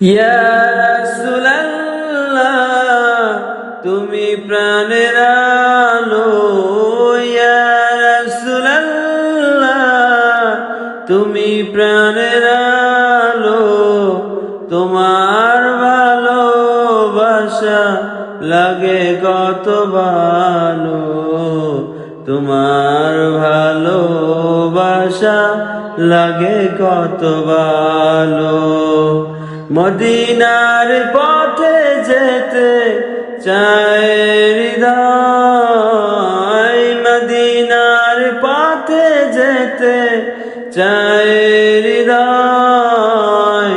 ইয়া রাসূলুল্লাহ তুমি প্রাণের আলো, ইয়া রাসূলুল্লাহ তুমি প্রাণের আলো, তোমার ভালোবাসা লাগে কত ভালো, তোমার ভালোবাসা লাগে কত ভালো। মদিনার পথে যেতে চায় হৃদয়, মদিনার পথে যেতে চায় হৃদয়,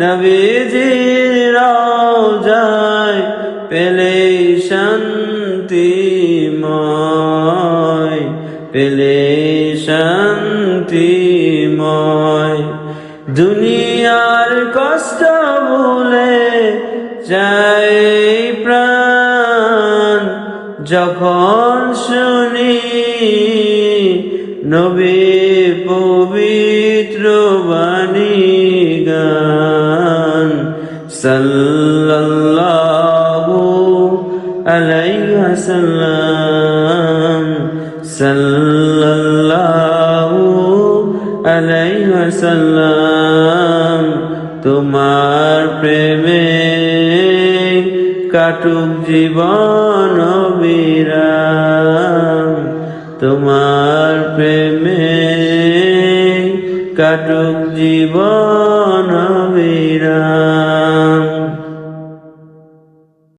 নবীজির রওজায় পেলেই শান্তিময়, পেলেই শান্তিময়। দুনিয়ার কষ্ট ভুলে যায় প্রাণ যখন শুনি নবীর পবিত্র বাণী গান। সাল্লাল্লাহু আলাইহি ওয়াসাল্লাম, সাল্লাল্লাহু আলাইহি ওয়াসাল্লাম। তোমার প্রেমে কাটুক জীবন অবিরাম, তোমার প্রেমে কাটুক জীবন অবিরাম।